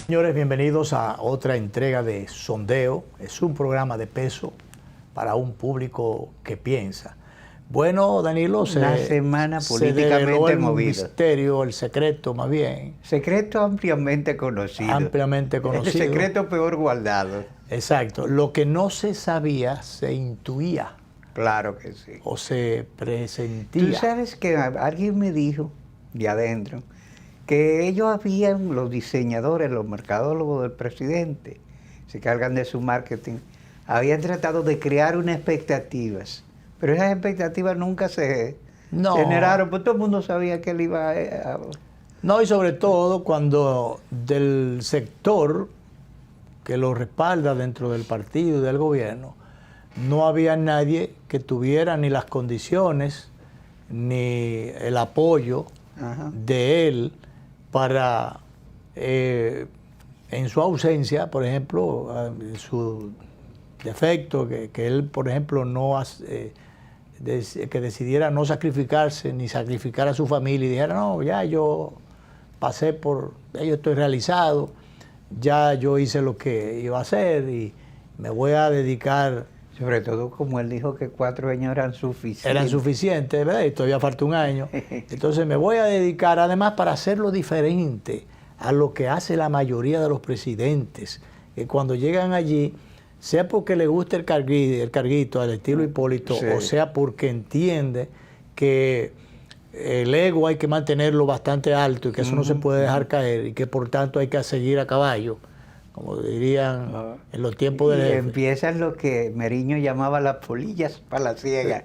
Señores, bienvenidos a otra entrega de Sondeo. Es un programa de peso para un público que piensa. Bueno, Danilo, una semana políticamente el movida. Misterio, el secreto más bien. Secreto ampliamente conocido. Ampliamente conocido. El secreto peor guardado. Exacto. Lo que no se sabía se intuía. Claro que sí. O se presentía. Tú sabes que alguien me dijo de adentro que ellos habían, los diseñadores, los mercadólogos del presidente, se cargan de su marketing, habían tratado de crear unas expectativas, pero esas expectativas nunca se generaron, pues todo el mundo sabía que él iba a... No, y sobre todo cuando del sector que lo respalda dentro del partido y del gobierno, no había nadie que tuviera ni las condiciones ni el apoyo de él para, en su ausencia, por ejemplo, su defecto, que él, por ejemplo, que decidiera no sacrificarse ni sacrificar a su familia y dijera, no, ya yo pasé por, ya yo estoy realizado, ya yo hice lo que iba a hacer y me voy a dedicar. Sobre todo como él dijo que 4 años eran suficientes. Eran suficientes, ¿verdad? Y todavía falta un año. Entonces me voy a dedicar, además, para hacerlo diferente a lo que hace la mayoría de los presidentes, que cuando llegan allí, sea porque le gusta el carguito al estilo Hipólito, sí, o sea porque entiende que el ego hay que mantenerlo bastante alto y que eso no se puede dejar caer y que por tanto hay que seguir a caballo, como dirían en los tiempos de... Y empiezan lo que Meriño llamaba las polillas palaciegas.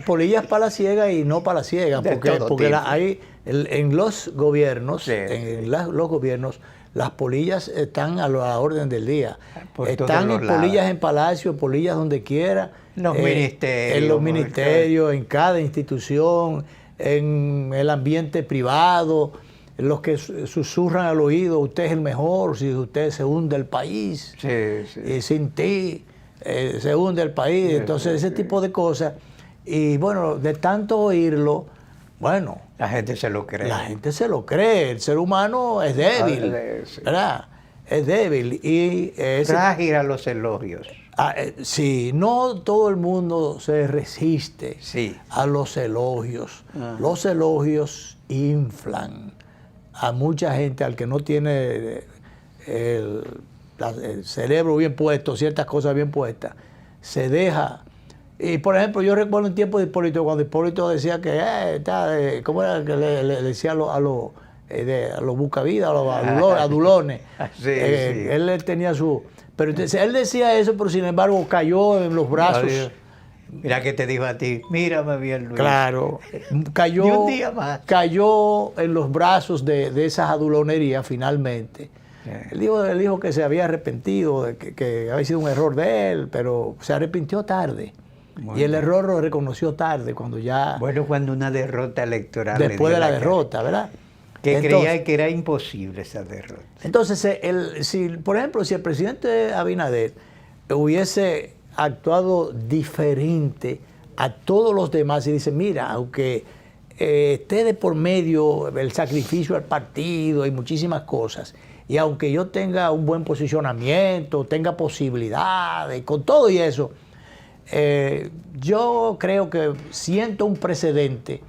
Polillas palaciegas y no palaciegas, porque hay en los gobiernos, los gobiernos, las polillas están a la orden del día. Están en polillas en palacio, polillas donde quiera, los ministerios, en los ministerios, en cada institución, en el ambiente privado, los que susurran al oído, usted es el mejor, si usted se hunde el país, y sin ti se hunde el país, entonces ese tipo de cosas. Y bueno, de tanto oírlo, bueno, la gente se lo cree. La gente se lo cree, el ser humano es débil, ¿verdad? Es débil y es frágil a los elogios. Sí, no todo el mundo se resiste a los elogios. Los elogios inflan a mucha gente, al que no tiene el cerebro bien puesto, ciertas cosas bien puestas, se deja. Y por ejemplo, yo recuerdo un tiempo de Hipólito, cuando Hipólito decía que, ¿cómo era que le decía a los buscavidas, a los adulones? Él tenía su... Pero él decía eso, pero sin embargo cayó en los brazos. Mira que te dijo a ti, mírame bien, Luis. Claro, cayó, y un día más. Cayó en los brazos de esas adulonerías finalmente. Él dijo que se había arrepentido, que había sido un error de él, pero se arrepintió tarde. Bueno. Y el error lo reconoció tarde, cuando ya... Bueno, cuando una derrota electoral... Después de la derrota, ¿verdad? Que creía que era imposible esa derrota. Entonces, por ejemplo, si el presidente Abinader hubiese actuado diferente a todos los demás y dice, mira, aunque esté de por medio el sacrificio al partido y muchísimas cosas, y aunque yo tenga un buen posicionamiento, tenga posibilidades, con todo y eso, yo creo que siento un precedente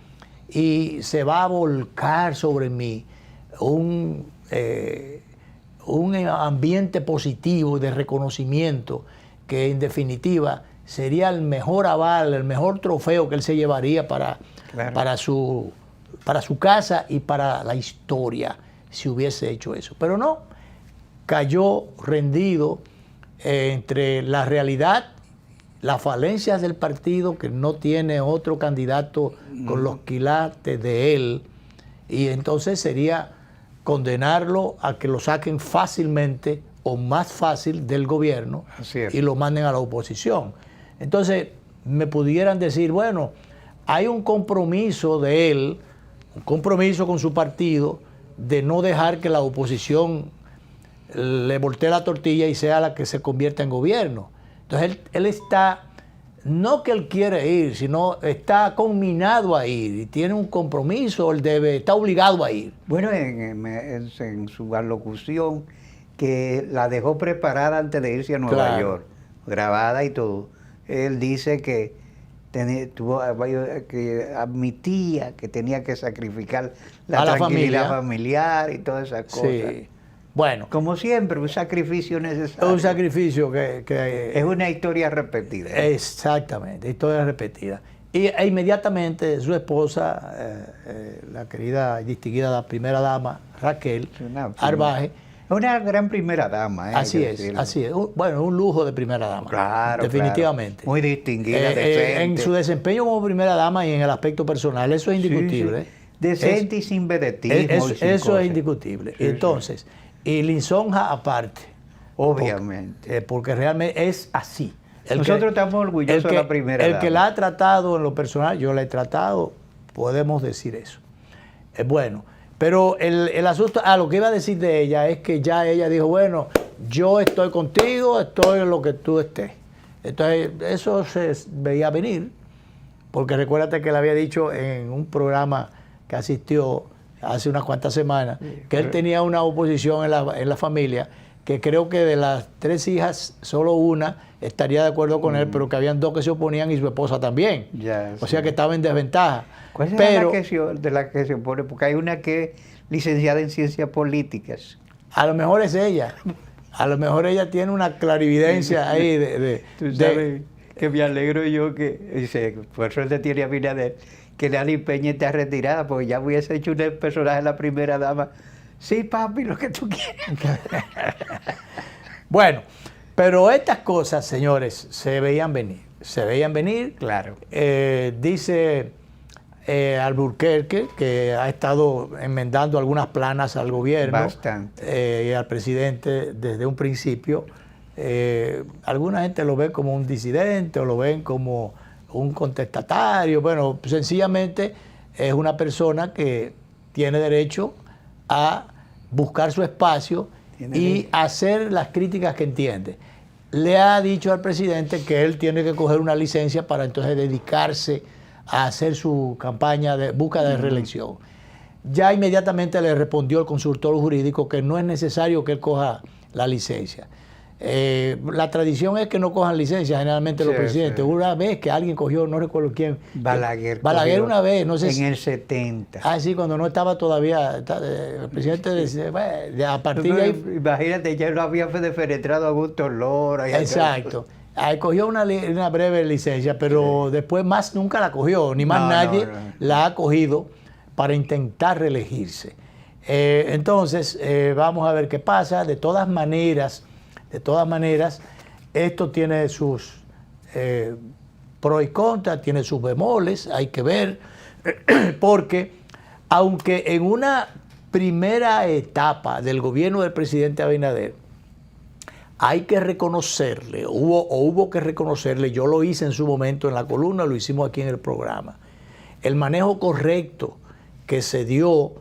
y se va a volcar sobre mí un ambiente positivo de reconocimiento que en definitiva sería el mejor aval, el mejor trofeo que él se llevaría para su casa y para la historia si hubiese hecho eso. Pero no, cayó rendido entre la realidad, las falencias del partido, que no tiene otro candidato con los quilates de él, y entonces sería condenarlo a que lo saquen fácilmente o más fácil del gobierno y lo manden a la oposición. Entonces me pudieran decir, bueno, hay un compromiso de él, un compromiso con su partido de no dejar que la oposición le voltee la tortilla y sea la que se convierta en gobierno. Entonces él está, no que él quiere ir, sino está conminado a ir y tiene un compromiso, él está obligado a ir. Bueno, en su alocución, que la dejó preparada antes de irse a Nueva York, grabada y todo, él dice que admitía que tenía que sacrificar la tranquilidad familiar y todas esas cosas. Sí. Bueno, como siempre, un sacrificio necesario. Un sacrificio que es una historia repetida. Exactamente, historia repetida. E inmediatamente su esposa, la querida y distinguida la primera dama, Raquel Arbaje. Una gran primera dama. Así es. Bueno, un lujo de primera dama. Claro, definitivamente. Claro. Muy distinguida, decente. En su desempeño como primera dama y en el aspecto personal, eso es indiscutible. Sí. Decente y sin vedetismo. Eso es indiscutible. Sí, entonces, y lisonja aparte. Obviamente. Porque realmente es así. Nosotros estamos orgullosos de la primera dama. El que la ha tratado en lo personal, yo la he tratado, podemos decir eso. Bueno. Pero el asunto, lo que iba a decir de ella es que ya ella dijo, bueno, yo estoy contigo, estoy en lo que tú estés. Entonces, eso se veía venir, porque recuérdate que le había dicho en un programa que asistió hace unas cuantas semanas, que él tenía una oposición en la familia, que creo que de las 3 hijas, solo una estaría de acuerdo con él, pero que habían 2 que se oponían y su esposa también. O sea que estaba en desventaja. ¿Cuál es de la que se opone? Porque hay una que es licenciada en ciencias políticas. A lo mejor es ella. A lo mejor ella tiene una clarividencia ahí Tú sabes que me alegro yo que, dice, por suerte tiene a Abinader, que Lali Peña está retirada, porque ya hubiese hecho un personaje de la primera dama. Sí, papi, lo que tú quieras. Bueno, pero estas cosas, señores, se veían venir. Se veían venir. Claro. Dice Alburquerque, que ha estado enmendando algunas planas al gobierno. Bastante. Y al presidente desde un principio. Alguna gente lo ve como un disidente o lo ven como un contestatario. Bueno, sencillamente es una persona que tiene derecho a buscar su espacio y hacer las críticas que entiende. Le ha dicho al presidente que él tiene que coger una licencia para entonces dedicarse a hacer su campaña de búsqueda de reelección. Ya inmediatamente le respondió el consultor jurídico que no es necesario que él coja la licencia. La tradición es que no cojan licencia generalmente los presidentes. Una vez que alguien cogió, no recuerdo quién. Balaguer una vez, no sé en el 70. Sí, cuando no estaba todavía. El presidente decía, bueno, a partir de ahí. Imagínate, ya no había defenestrado a Augusto Lora. Exacto. Ahí cogió una breve licencia, pero después más nunca la cogió, ni más nadie la ha cogido para intentar reelegirse. Entonces, vamos a ver qué pasa. De todas maneras, esto tiene sus pros y contras, tiene sus bemoles, hay que ver, porque aunque en una primera etapa del gobierno del presidente Abinader hay que reconocerle, hubo que reconocerle, yo lo hice en su momento en la columna, lo hicimos aquí en el programa, el manejo correcto que se dio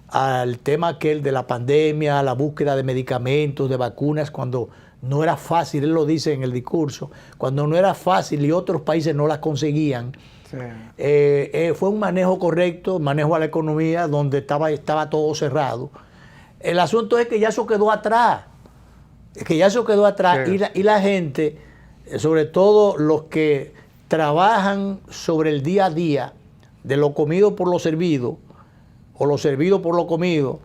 al tema aquel de la pandemia, la búsqueda de medicamentos, de vacunas, cuando no era fácil, él lo dice en el discurso, cuando no era fácil y otros países no las conseguían. Sí. Fue un manejo correcto, manejo a la economía, donde estaba todo cerrado. El asunto es que ya eso quedó atrás. Sí. Y la gente, sobre todo los que trabajan sobre el día a día, de lo comido por lo servido, o lo servido por lo comido,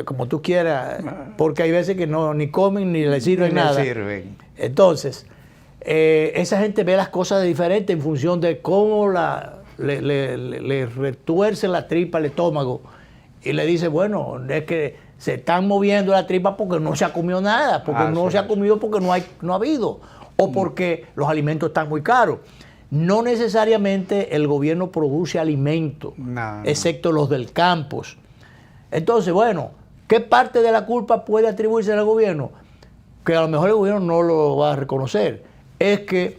como tú quieras, porque hay veces que ni comen ni le sirven nada. Entonces, esa gente ve las cosas de diferente en función de cómo le retuercen la tripa, el estómago, y le dice, bueno, es que se están moviendo la tripa porque no se ha comido nada, porque no se ha comido porque no ha habido, o porque los alimentos están muy caros. No necesariamente el gobierno produce alimentos, excepto los del campo. Entonces, bueno, ¿qué parte de la culpa puede atribuirse al gobierno? Que a lo mejor el gobierno no lo va a reconocer. Es que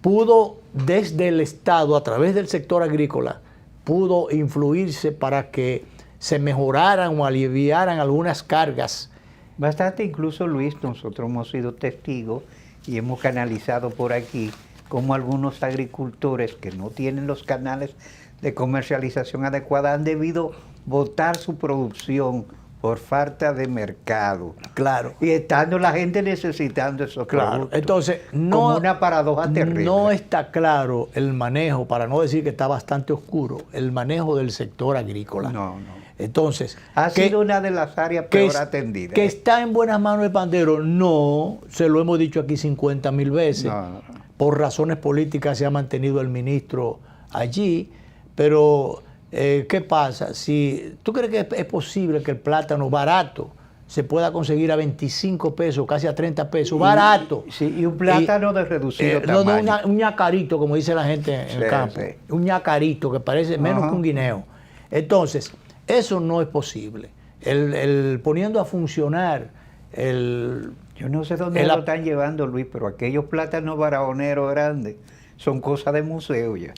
pudo, desde el Estado, a través del sector agrícola, pudo influirse para que se mejoraran o aliviaran algunas cargas Bastante, incluso Luis, nosotros hemos sido testigos y hemos canalizado por aquí cómo algunos agricultores que no tienen los canales de comercialización adecuada han debido botar su producción por falta de mercado. Claro. Y estando la gente necesitando esos productos. Entonces, como una paradoja terrible. No está claro el manejo, para no decir que está bastante oscuro, el manejo del sector agrícola. No. Entonces, ha sido una de las áreas peor atendidas. ¿Que está en buenas manos el pandero? No, se lo hemos dicho aquí 50.000 veces. No. Por razones políticas se ha mantenido el ministro allí, pero ¿qué pasa? Si tú crees que es posible que el plátano barato se pueda conseguir a 25 pesos, casi a 30 pesos, barato. Sí, y un plátano de reducido tamaño. Un ñacarito, como dice la gente en el campo. Sí. Un ñacarito que parece menos que un guineo. Entonces, eso no es posible. Poniendo a funcionar yo no sé dónde lo están llevando, Luis, pero aquellos plátanos barraoneros grandes son cosas de museo ya.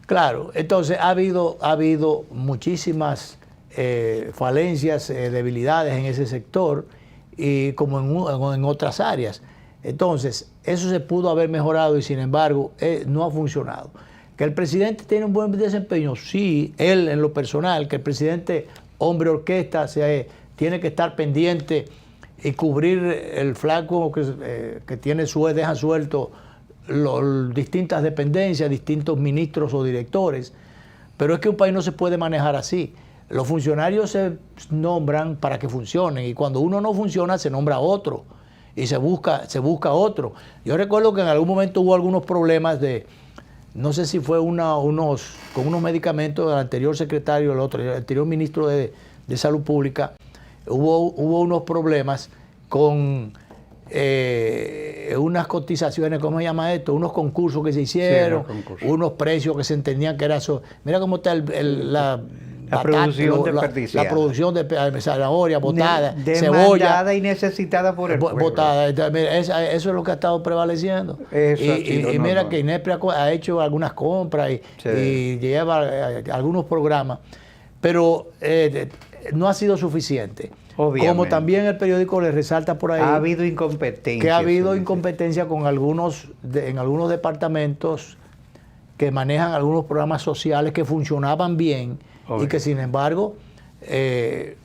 Claro, entonces ha habido muchísimas falencias, debilidades en ese sector, y como en otras áreas. Entonces, eso se pudo haber mejorado y sin embargo no ha funcionado. ¿Que el presidente tiene un buen desempeño? Sí, él en lo personal, que el presidente, hombre orquesta, tiene que estar pendiente y cubrir el flanco que deja suelto distintas dependencias, distintos ministros o directores. Pero es que un país no se puede manejar así. Los funcionarios se nombran para que funcionen y cuando uno no funciona se nombra otro y se busca otro. Yo recuerdo que en algún momento hubo algunos problemas no sé si fue con unos medicamentos del anterior secretario, el anterior ministro de Salud Pública. Hubo unos problemas con unas cotizaciones, ¿cómo se llama esto? Unos concursos que se hicieron, unos precios que se entendían que era eso. Mira cómo está la producción de zanahoria botada, cebolla y necesitada por el pueblo. Botada. Eso es lo que ha estado prevaleciendo. Y mira que INEPRE ha hecho algunas compras y lleva algunos programas, pero no ha sido suficiente. Obviamente. Como también el periódico le resalta por ahí. Ha habido incompetencia. Que ha habido incompetencia con en algunos departamentos que manejan algunos programas sociales que funcionaban bien. Obvio. Y que sin embargo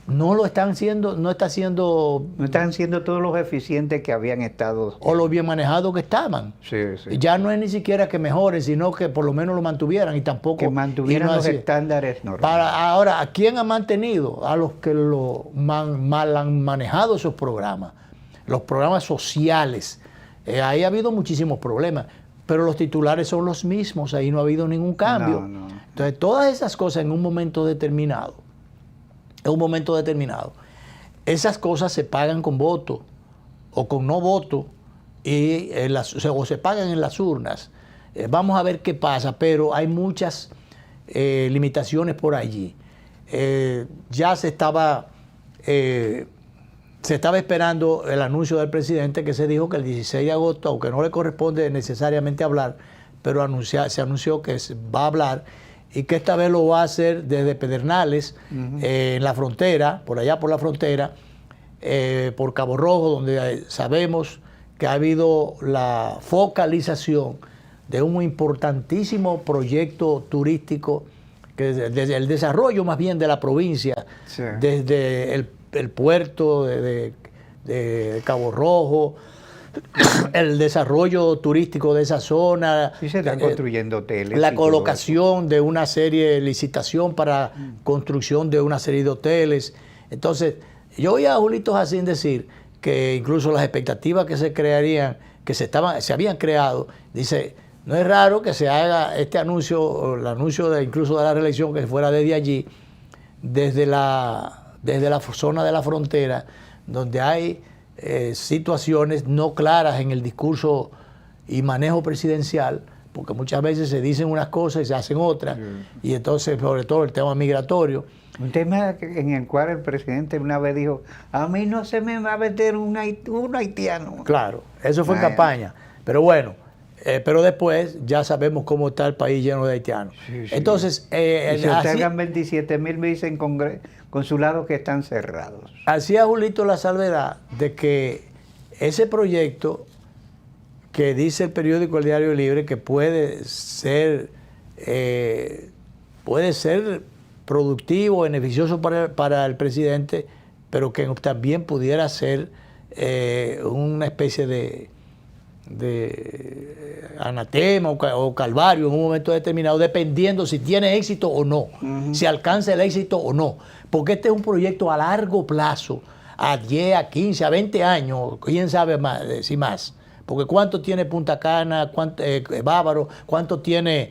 no están siendo todos los eficientes que habían estado. O los bien manejados que estaban. Sí. Ya no es ni siquiera que mejoren, sino que por lo menos lo mantuvieran y tampoco. Que mantuvieran los estándares normales. Ahora, ¿a quién ha mantenido? A los que mal han manejado esos programas. Los programas sociales. Ahí ha habido muchísimos problemas. Pero los titulares son los mismos, ahí no ha habido ningún cambio. No. Entonces, todas esas cosas en un momento determinado, esas cosas se pagan con voto o con no voto, o se pagan en las urnas. Vamos a ver qué pasa, pero hay muchas limitaciones por allí. Ya se estaba esperando el anuncio del presidente, que se dijo que el 16 de agosto, aunque no le corresponde necesariamente hablar, pero se anunció que va a hablar y que esta vez lo va a hacer desde Pedernales, en la frontera, por allá por la frontera, por Cabo Rojo, donde sabemos que ha habido la focalización de un importantísimo proyecto turístico, que desde el desarrollo más bien de la provincia, sí. Desde el puerto de Cabo Rojo, el desarrollo turístico de esa zona. Sí, se están construyendo hoteles. La colocación de una serie de licitación para construcción de una serie de hoteles. Entonces, yo oí a Julito Jacín decir que incluso las expectativas que se crearían, que se habían creado, dice, no es raro que se haga este anuncio, el anuncio incluso de la reelección, que fuera desde allí, desde la zona de la frontera, donde hay situaciones no claras en el discurso y manejo presidencial, porque muchas veces se dicen unas cosas y se hacen otras, y entonces, sobre todo, el tema migratorio. Un tema en el cual el presidente una vez dijo, a mí no se me va a meter un haitiano. Claro, eso fue en campaña, pero bueno, pero después ya sabemos cómo está el país lleno de haitianos. Sí. Entonces, y se otorgan 27.000 visas consulados que están cerrados. Hacía Julito la salvedad de que ese proyecto que dice el periódico El Diario Libre que puede ser productivo, beneficioso para el presidente, pero que también pudiera ser una especie de anatema o calvario en un momento determinado, dependiendo si tiene éxito o no, si alcanza el éxito o no. Porque este es un proyecto a largo plazo, a 10, a 15, a 20 años, quién sabe más, si más. Porque ¿cuánto tiene Punta Cana, Bávaro, cuánto tiene,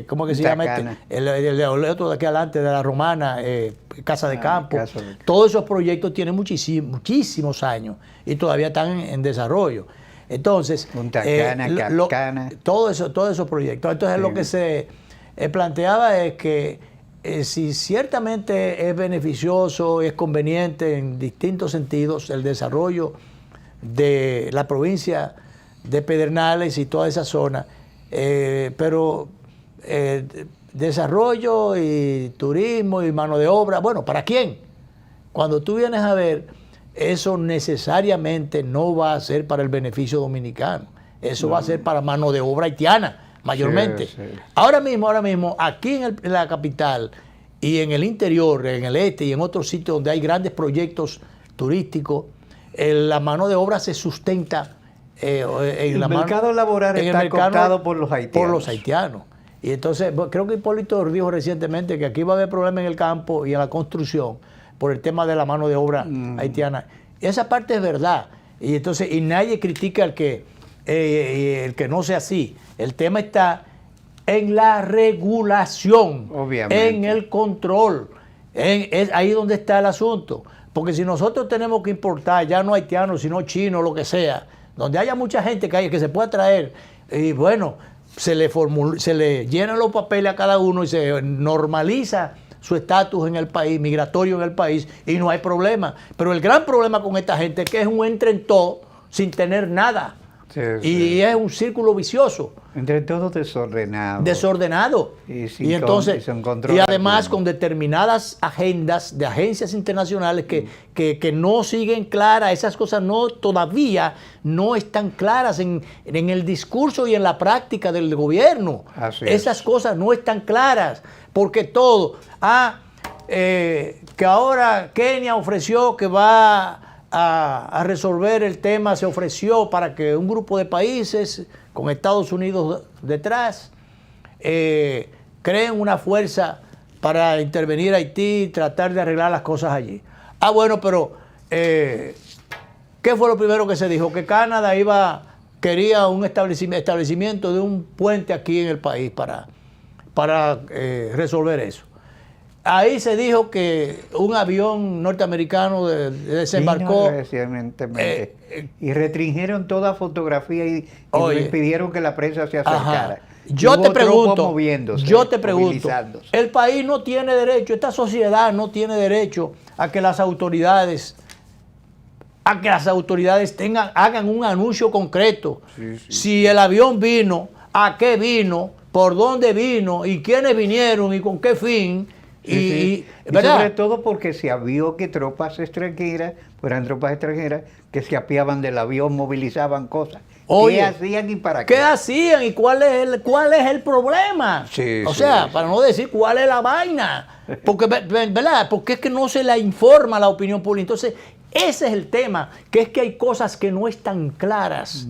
¿cómo que se llama este? El otro de aquí adelante, de la Romana, Casa de Campo? Todos esos proyectos tienen muchísimos años y todavía están en desarrollo. Entonces, Punta Cana, Capcana. Todos esos proyectos. Entonces, sí, lo que se planteaba es que si ciertamente es beneficioso, es conveniente en distintos sentidos el desarrollo de la provincia de Pedernales y toda esa zona, pero desarrollo y turismo y mano de obra, bueno, ¿para quién? Cuando tú vienes a ver, eso necesariamente no va a ser para el beneficio dominicano, eso va a ser para mano de obra haitiana, mayormente. Sí, sí. Ahora mismo, aquí en la capital y en el interior, en el este y en otros sitios donde hay grandes proyectos turísticos, la mano de obra se sustenta el mercado laboral está cooptado por los haitianos. Por los haitianos. Y entonces, creo que Hipólito dijo recientemente que aquí va a haber problemas en el campo y en la construcción por el tema de la mano de obra haitiana. Y esa parte es verdad. Y entonces, y nadie critica el que no sea así. El tema está en la regulación, obviamente, en el control. Es ahí donde está el asunto. Porque si nosotros tenemos que importar, ya no haitianos, sino chinos, lo que sea, donde haya mucha gente que se pueda traer, y bueno, se le llenan los papeles a cada uno y se normaliza su estatus en el país, migratorio en el país, y no hay problema. Pero el gran problema con esta gente es que es un entre en todo sin tener nada. Sí, y es un círculo vicioso. Entre todo desordenado. Desordenado. Y entonces, y además con determinadas agendas de agencias internacionales que no siguen claras, esas cosas todavía no están claras en el discurso y en la práctica del gobierno. Esas cosas no están claras, porque todo, que ahora Kenia ofreció que va a resolver el tema, se ofreció para que un grupo de países con Estados Unidos detrás creen una fuerza para intervenir a Haití y tratar de arreglar las cosas allí. Bueno, pero ¿qué fue lo primero que se dijo? Que Canadá quería un establecimiento de un puente aquí en el país para resolver eso. Ahí se dijo que un avión norteamericano desembarcó. Y restringieron toda fotografía y impidieron que la prensa se acercara. Yo te pregunto, el país no tiene derecho, esta sociedad no tiene derecho a que las autoridades hagan un anuncio concreto. Si el avión vino, a qué vino, por dónde vino y quiénes vinieron y con qué fin. Y sobre todo porque se vio que tropas extranjeras, eran tropas extranjeras, que se apiaban del avión, movilizaban cosas. ¿Qué hacían y para qué? ¿Qué hacían y cuál es el problema? Para no decir cuál es la vaina. Porque, ¿verdad? Porque es que no se la informa a la opinión pública. Entonces, ese es el tema, que es que hay cosas que no están claras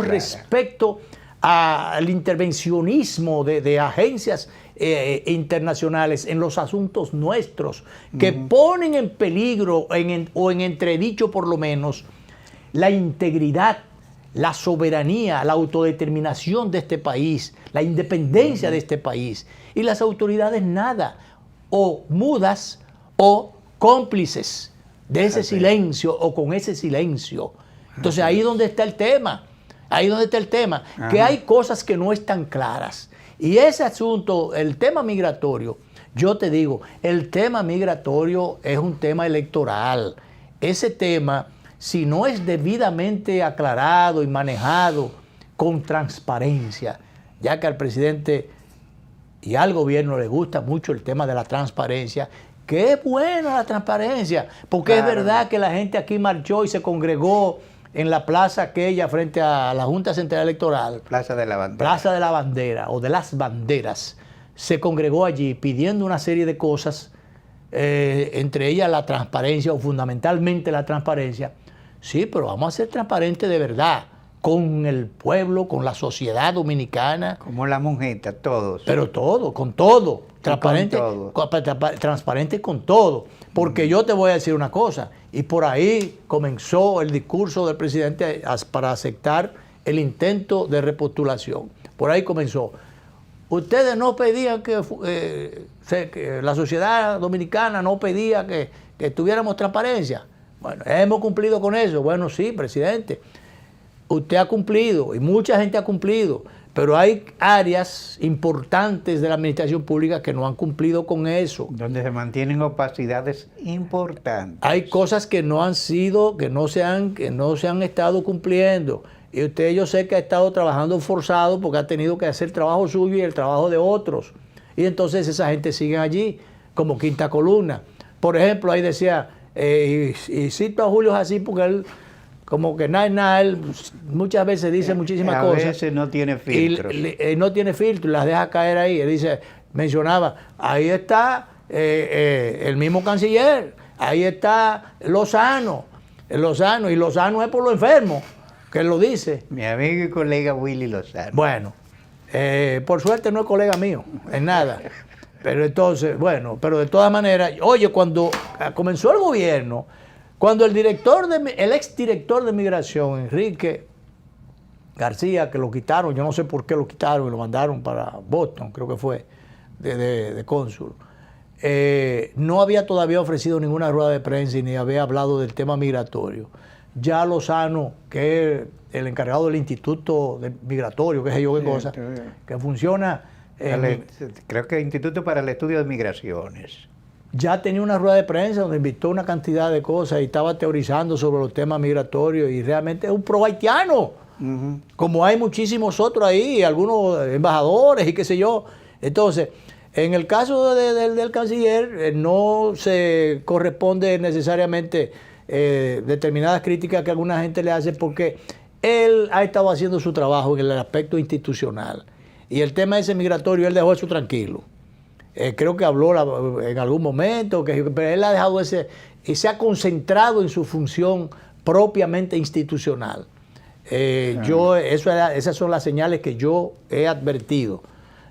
respecto al intervencionismo de agencias internacionales en los asuntos nuestros, que ponen en peligro o en entredicho por lo menos la integridad, la soberanía, la autodeterminación de este país, la independencia de este país. Y las autoridades nada, o mudas o cómplices de ese silencio o con ese silencio. Entonces ahí es donde está el tema. Que hay cosas que no están claras. Y ese asunto, el tema migratorio, yo te digo, el tema migratorio es un tema electoral. Ese tema, si no es debidamente aclarado y manejado con transparencia, ya que al presidente y al gobierno le gusta mucho el tema de la transparencia, que es buena la transparencia, porque claro, es verdad que la gente aquí marchó y se congregó en la plaza aquella frente a la Junta Central Electoral. Plaza de la Bandera. Plaza de la Bandera o de las Banderas. Se congregó allí pidiendo una serie de cosas, entre ellas la transparencia o fundamentalmente la transparencia. Sí, pero vamos a ser transparentes de verdad con el pueblo, con la sociedad dominicana. Como la monjeta, todos. Pero todo, con todo. Transparente con todo. Transparente con todo. Porque yo te voy a decir una cosa, y por ahí comenzó el discurso del presidente para aceptar el intento de repostulación. Por ahí comenzó. Ustedes no pedían que la sociedad dominicana no pedía que tuviéramos transparencia. Bueno, hemos cumplido con eso. Bueno, sí, presidente. Usted ha cumplido y mucha gente ha cumplido, pero hay áreas importantes de la administración pública que no han cumplido con eso. Donde se mantienen opacidades importantes. Hay cosas que no han sido, que no se han estado cumpliendo. Y usted, yo sé que ha estado trabajando forzado porque ha tenido que hacer el trabajo suyo y el trabajo de otros. Y entonces esa gente sigue allí, como quinta columna. Por ejemplo, ahí decía, y cito a Julio así porque él, como que nada, él muchas veces dice muchísimas cosas. A veces no tiene filtro. No tiene filtro y las deja caer ahí. Él dice, mencionaba, ahí está el mismo canciller, ahí está Lozano, y Lozano es por lo enfermo, que él lo dice. Mi amigo y colega Willy Lozano. Bueno, por suerte no es colega mío, en nada. Pero entonces, bueno, pero de todas maneras, oye, cuando comenzó el gobierno, cuando el exdirector de Migración, Enrique García, que lo quitaron, yo no sé por qué lo quitaron y lo mandaron para Boston, creo que fue, de cónsul, no había todavía ofrecido ninguna rueda de prensa y ni había hablado del tema migratorio. Ya Lozano, que es el encargado del Instituto Migratorio, que es yo qué cosa, que funciona... creo que el Instituto para el Estudio de Migraciones. Ya tenía una rueda de prensa donde invitó una cantidad de cosas y estaba teorizando sobre los temas migratorios y realmente es un pro haitiano, como hay muchísimos otros ahí, algunos embajadores y qué sé yo. Entonces, en el caso del canciller no se corresponde necesariamente determinadas críticas que alguna gente le hace porque él ha estado haciendo su trabajo en el aspecto institucional y el tema ese migratorio él dejó eso tranquilo. Creo que habló en algún momento, pero él ha dejado y se ha concentrado en su función propiamente institucional. Esas son las señales que yo he advertido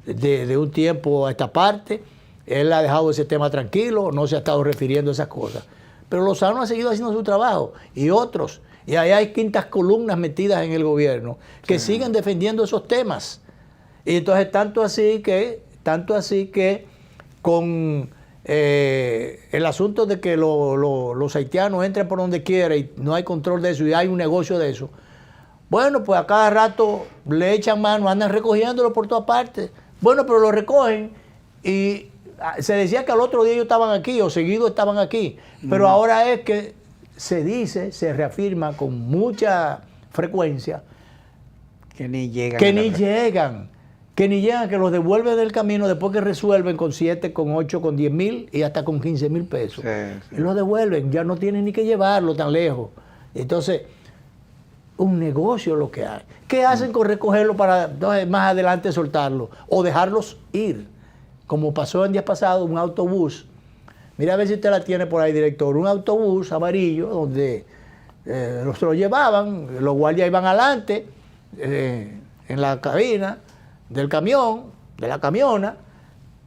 de un tiempo a esta parte. Él ha dejado ese tema tranquilo, no se ha estado refiriendo a esas cosas. Pero Lozano ha seguido haciendo su trabajo y otros. Y ahí hay quintas columnas metidas en el gobierno que siguen defendiendo esos temas. Y entonces tanto así que con el asunto de que los haitianos entren por donde quiera y no hay control de eso y hay un negocio de eso, bueno, pues a cada rato le echan mano, andan recogiéndolo por todas partes. Bueno, pero lo recogen y se decía que al otro día ellos estaban aquí o seguido estaban aquí, pero ahora es que se reafirma con mucha frecuencia que ni llegan. Que los devuelven del camino después que resuelven con 7, con 8, con 10 mil y hasta con 15 mil pesos. Y los devuelven, ya no tienen ni que llevarlo tan lejos. Entonces, un negocio lo que hay. ¿Qué hacen con recogerlo para más adelante soltarlo? O dejarlos ir, como pasó en días pasados, un autobús. Mira a ver si usted la tiene por ahí, director. Un autobús amarillo donde los lo llevaban, los guardias iban adelante en la cabina del camión, de la camiona,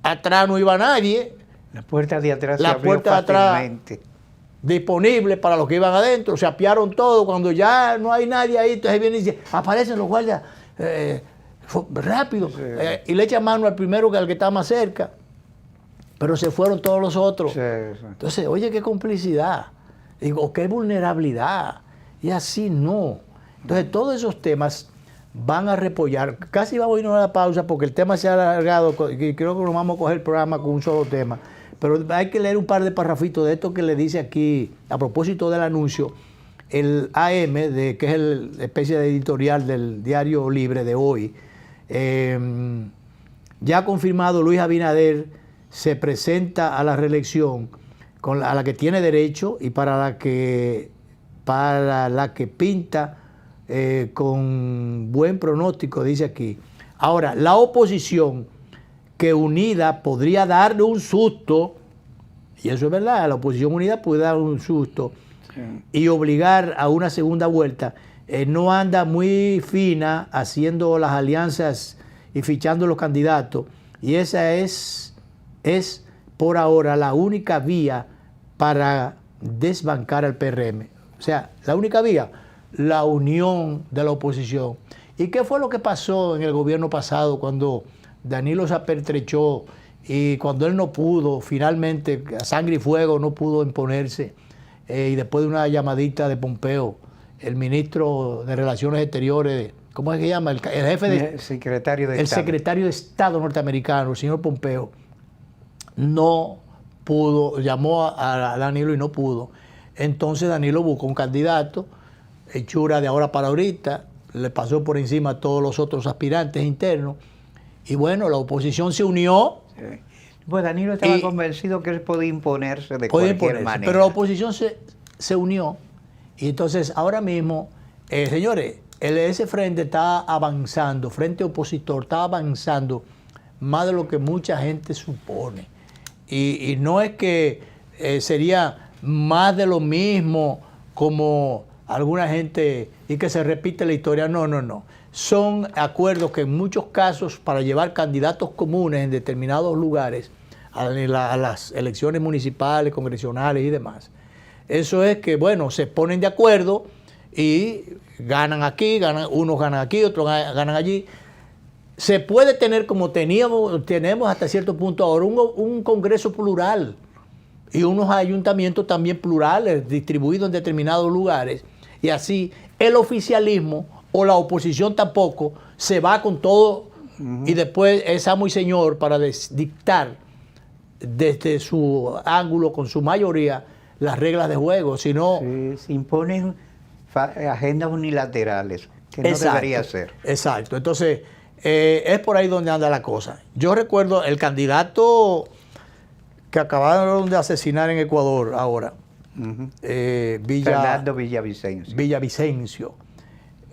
atrás no iba nadie. La puerta de atrás la se abrió puerta de atrás fácilmente. Disponible para los que iban adentro, se apiaron todo, cuando ya no hay nadie ahí, entonces vienen y dicen, aparecen los guardias rápido, y le echan mano al primero que al que está más cerca, pero se fueron todos los otros. Entonces, oye, qué complicidad, digo, qué vulnerabilidad, y así no. Entonces, todos esos temas van a repollar. Casi vamos a irnos a la pausa porque el tema se ha alargado y creo que nos vamos a coger el programa con un solo tema. Pero hay que leer un par de parrafitos de esto que le dice aquí, a propósito del anuncio, el AM, que es la especie de editorial del Diario Libre de hoy. Ya ha confirmado Luis Abinader se presenta a la reelección a la que tiene derecho y para la que pinta con buen pronóstico, dice aquí. Ahora, la oposición, que unida podría darle un susto, y eso es verdad, la oposición unida puede dar un susto, sí, y obligar a una segunda vuelta, no anda muy fina haciendo las alianzas y fichando los candidatos, y esa es por ahora la única vía para desbancar al PRM. O sea, la única vía, la unión de la oposición. ¿Y qué fue lo que pasó en el gobierno pasado cuando Danilo se apertrechó y cuando él no pudo, finalmente, a sangre y fuego, no pudo imponerse? Y después de una llamadita de Pompeo, el ministro de Relaciones Exteriores, ¿cómo es que llama? El jefe el secretario de Estado. Secretario de Estado norteamericano, el señor Pompeo, no pudo, llamó a Danilo y no pudo. Entonces Danilo buscó un candidato, hechura de ahora para ahorita, le pasó por encima a todos los otros aspirantes internos, y bueno, la oposición se unió. Sí. Pues Danilo estaba convencido que él podía imponerse de cualquier manera. Pero la oposición se unió, y entonces ahora mismo, señores, ese frente está avanzando, frente opositor está avanzando más de lo que mucha gente supone. Y no es que sería más de lo mismo como alguna gente y que se repite la historia. No, no, no. Son acuerdos que en muchos casos para llevar candidatos comunes en determinados lugares a las elecciones municipales, congresionales y demás. Eso es que, bueno, se ponen de acuerdo y ganan aquí, unos ganan aquí, otros ganan allí. Se puede tener, como tenemos hasta cierto punto ahora, un Congreso plural y unos ayuntamientos también plurales, distribuidos en determinados lugares. Y así el oficialismo o la oposición tampoco se va con todo y después es amo y señor para dictar desde su ángulo, con su mayoría, las reglas de juego. Sino, sí, se imponen agendas unilaterales, que no debería ser. Exacto. Entonces, es por ahí donde anda la cosa. Yo recuerdo el candidato que acabaron de asesinar en Ecuador ahora, Fernando Villavicencio. Villavicencio.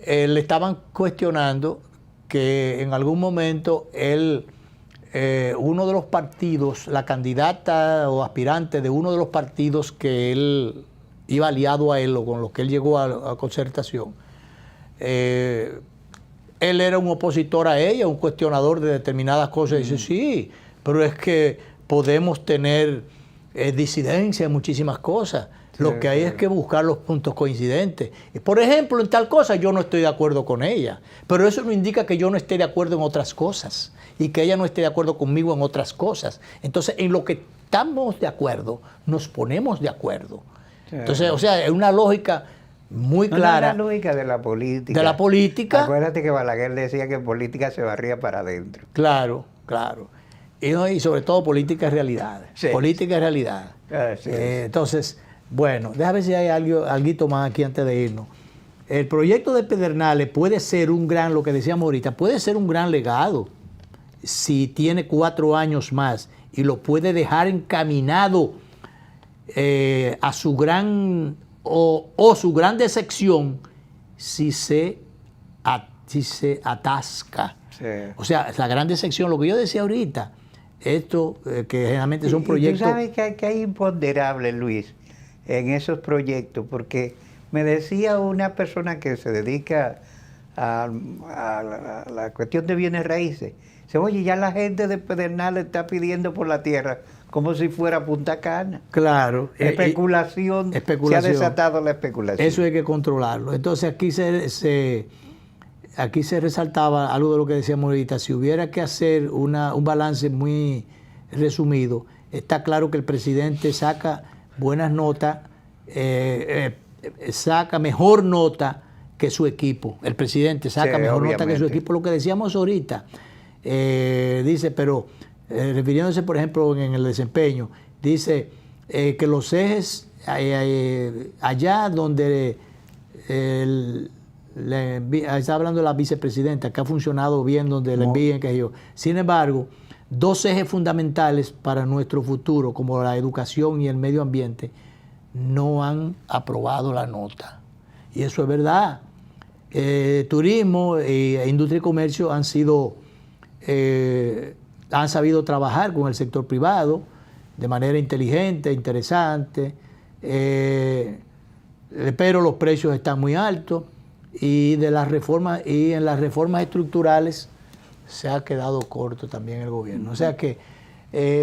Le estaban cuestionando que en algún momento uno de los partidos, la candidata o aspirante de uno de los partidos que él iba aliado a él o con los que él llegó a concertación, él era un opositor a ella, un cuestionador de determinadas cosas. Y dice, sí, pero es que podemos tener disidencia en muchísimas cosas. Sí, lo que hay es que buscar los puntos coincidentes. Por ejemplo, en tal cosa yo no estoy de acuerdo con ella, pero eso no indica que yo no esté de acuerdo en otras cosas y que ella no esté de acuerdo conmigo en otras cosas. Entonces, en lo que estamos de acuerdo, nos ponemos de acuerdo. Sí. Entonces, o sea, es una lógica muy clara. No, la lógica de la política. De la política. Acuérdate que Balaguer decía que en política se barría para adentro. Claro, claro. Y sobre todo política es realidad. Sí. Política es realidad. Entonces, bueno, déjame ver si hay algo más aquí antes de irnos. El proyecto de Pedernales puede ser un gran, lo que decíamos ahorita, puede ser un gran legado si tiene 4 años más y lo puede dejar encaminado a su gran o su gran decepción si se atasca. Sí. O sea, la gran decepción, lo que yo decía ahorita, esto que generalmente son proyectos... Tú sabes que hay imponderables, Luis, en esos proyectos, porque me decía una persona que se dedica a la cuestión de bienes raíces, dice, oye, ya la gente de Pedernales está pidiendo por la tierra como si fuera Punta Cana. Claro. Especulación. Se ha desatado la especulación. Eso hay que controlarlo. Entonces aquí se resaltaba algo de lo que decíamos ahorita. Si hubiera que hacer un balance muy resumido, está claro que el presidente saca buenas notas, saca mejor nota que su equipo. El presidente saca mejor nota que su equipo. Lo que decíamos ahorita, dice, pero refiriéndose, por ejemplo, en el desempeño, dice que los ejes allá donde está hablando de la vicepresidenta, que ha funcionado bien donde le envíen, que yo. Sin embargo, dos ejes fundamentales para nuestro futuro, como la educación y el medio ambiente, no han aprobado la nota. Y eso es verdad. Turismo e industria y comercio han sabido trabajar con el sector privado de manera inteligente, interesante, pero los precios están muy altos y en las reformas estructurales se ha quedado corto también el gobierno. O sea que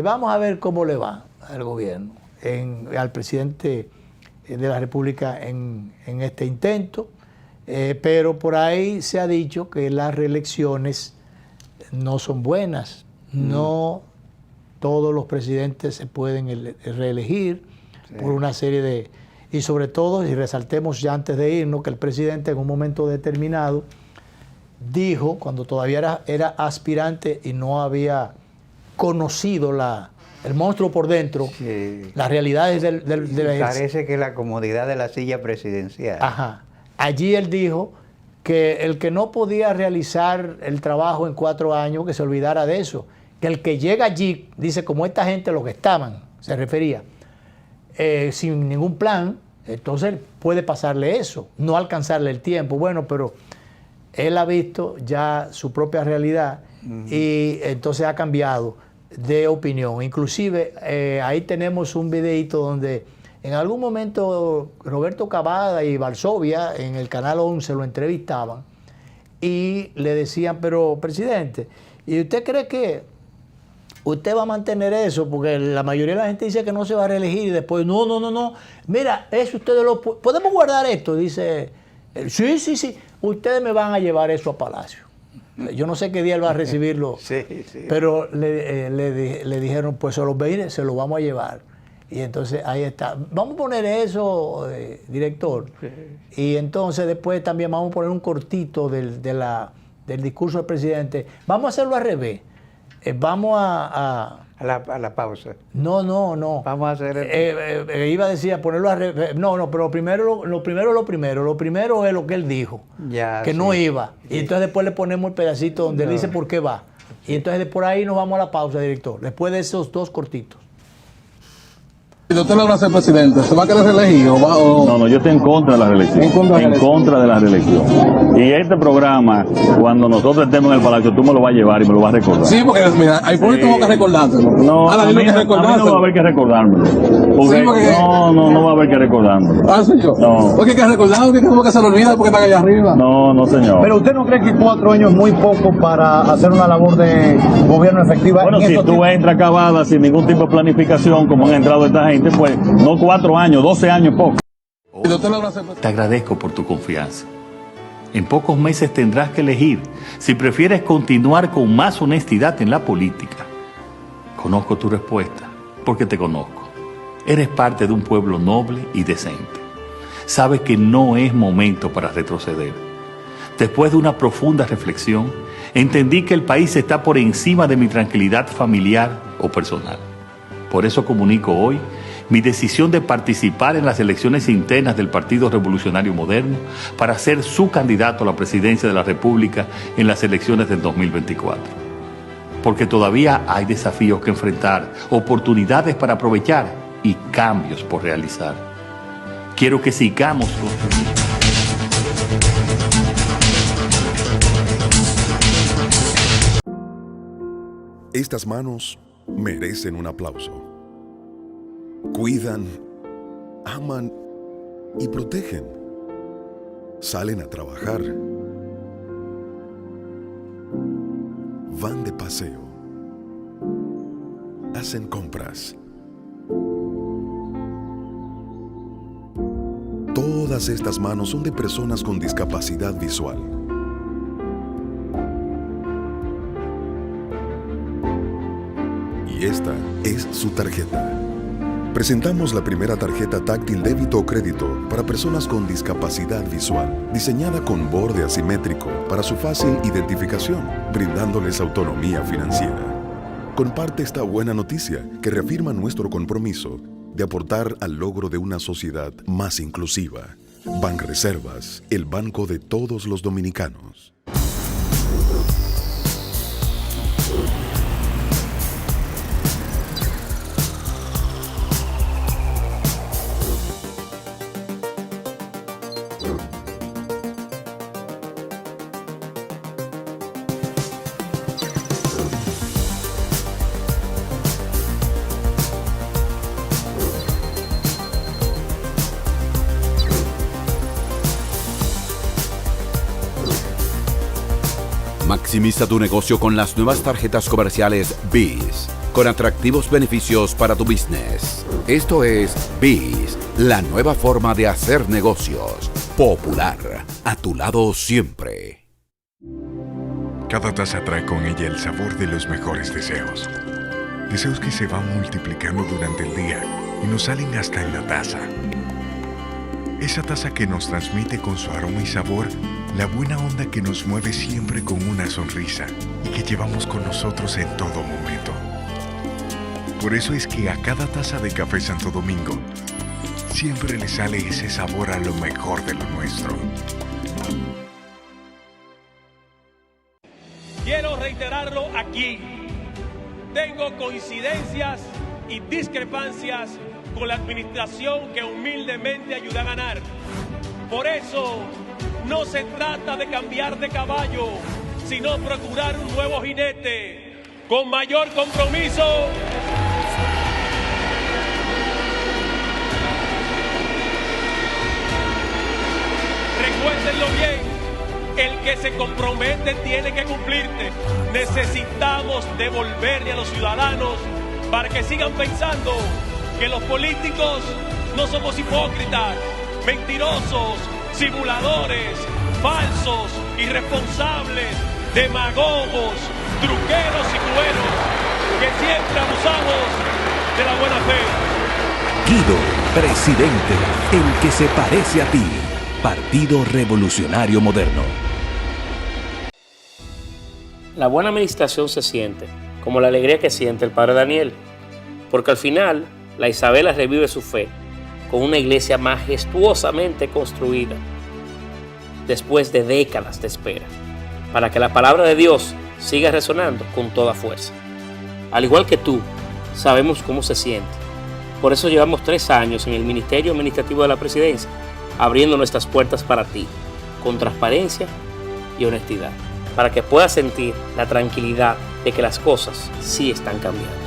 vamos a ver cómo le va al gobierno, al presidente de la República en este intento, pero por ahí se ha dicho que las reelecciones no son buenas, no todos los presidentes se pueden reelegir por una serie de... Y sobre todo, y resaltemos ya antes de irnos, que el presidente en un momento determinado dijo, cuando todavía era aspirante y no había conocido el monstruo por dentro, sí, las realidades del parece que la comodidad de la silla presidencial. Ajá. Allí él dijo que el que no podía realizar el trabajo en 4 años, que se olvidara de eso. Que el que llega allí, dice, como esta gente, los que estaban, se refería, sin ningún plan, entonces puede pasarle eso, no alcanzarle el tiempo. Bueno, pero él ha visto ya su propia realidad y entonces ha cambiado de opinión. Inclusive ahí tenemos un videito donde en algún momento Roberto Cavada y Varsovia en el Canal 11 lo entrevistaban y le decían, pero presidente, ¿y usted cree que usted va a mantener eso? Porque la mayoría de la gente dice que no se va a reelegir y después, no. Mira, eso ustedes lo... ¿Podemos guardar esto? Dice, sí, ustedes me van a llevar eso a Palacio. Yo no sé qué día él va a recibirlo, sí. Pero le dijeron, pues se lo vamos a llevar. Y entonces ahí está. Vamos a poner eso, director. Sí. Y entonces después también vamos a poner un cortito del discurso del presidente. Vamos a hacerlo al revés. Vamos a la pausa. No. Vamos a hacer iba a decir, a ponerlo al revés. No, pero lo primero es lo que él dijo. Que no iba. Sí. Y entonces después le ponemos el pedacito donde él dice por qué va. Y entonces por ahí nos vamos a la pausa, director. Después de esos 2 cortitos. Si usted logra ser presidente, ¿se va a querer reelegir o va o...? No, yo estoy en contra de la reelección. En contra de la reelección. Y este programa, cuando nosotros estemos en el Palacio, tú me lo vas a llevar y me lo vas a recordar. Sí, porque mira, hay políticos que recordárselo. No, a mí no va a haber que recordármelo. Porque no va a haber que recordármelo. Ah, señor. No. Porque hay que recordarlo, que como que se lo olvida porque está allá arriba. No, señor. Pero ¿usted no cree que 4 años es muy poco para hacer una labor de gobierno efectiva? Bueno, si tú entras Cavada sin ningún tipo de planificación, como han entrado esta gente, pues no 4 años, 12 años poco. Te agradezco por tu confianza. En pocos meses tendrás que elegir si prefieres continuar con más honestidad en la política. Conozco tu respuesta, porque te conozco. Eres parte de un pueblo noble y decente. Sabes que no es momento para retroceder. Después de una profunda reflexión, entendí que el país está por encima de mi tranquilidad familiar o personal. Por eso comunico hoy mi decisión de participar en las elecciones internas del Partido Revolucionario Moderno para ser su candidato a la presidencia de la República en las elecciones del 2024. Porque todavía hay desafíos que enfrentar, oportunidades para aprovechar y cambios por realizar. Quiero que sigamos construyendo. Estas manos merecen un aplauso. Cuidan, aman y protegen. Salen a trabajar. Van de paseo. Hacen compras. Todas estas manos son de personas con discapacidad visual. Y esta es su tarjeta. Presentamos la primera tarjeta táctil débito o crédito para personas con discapacidad visual, diseñada con borde asimétrico para su fácil identificación, brindándoles autonomía financiera. Comparte esta buena noticia que reafirma nuestro compromiso de aportar al logro de una sociedad más inclusiva. Banreservas, el banco de todos los dominicanos. Maximiza tu negocio con las nuevas tarjetas comerciales BIS, con atractivos beneficios para tu business. Esto es BIS, la nueva forma de hacer negocios. Popular, a tu lado siempre. Cada taza trae con ella el sabor de los mejores deseos. Deseos que se van multiplicando durante el día y nos salen hasta en la taza. Esa taza que nos transmite con su aroma y sabor la buena onda que nos mueve siempre con una sonrisa y que llevamos con nosotros en todo momento. Por eso es que a cada taza de Café Santo Domingo siempre le sale ese sabor a lo mejor de lo nuestro. Quiero reiterarlo aquí. Tengo coincidencias y discrepancias con la administración que humildemente ayuda a ganar. Por eso, no se trata de cambiar de caballo, sino procurar un nuevo jinete con mayor compromiso. Recuérdenlo bien. El que se compromete tiene que cumplirte. Necesitamos devolverle a los ciudadanos para que sigan pensando que los políticos no somos hipócritas, mentirosos, simuladores, falsos, irresponsables, demagogos, truqueros y cueros, que siempre abusamos de la buena fe. Guido, presidente, el que se parece a ti. Partido Revolucionario Moderno. La buena administración se siente, como la alegría que siente el padre Daniel, porque al final la Isabela revive su fe con una iglesia majestuosamente construida, después de décadas de espera, para que la palabra de Dios siga resonando con toda fuerza. Al igual que tú, sabemos cómo se siente. Por eso llevamos 3 años en el Ministerio Administrativo de la Presidencia, abriendo nuestras puertas para ti, con transparencia y honestidad, para que puedas sentir la tranquilidad de que las cosas sí están cambiando.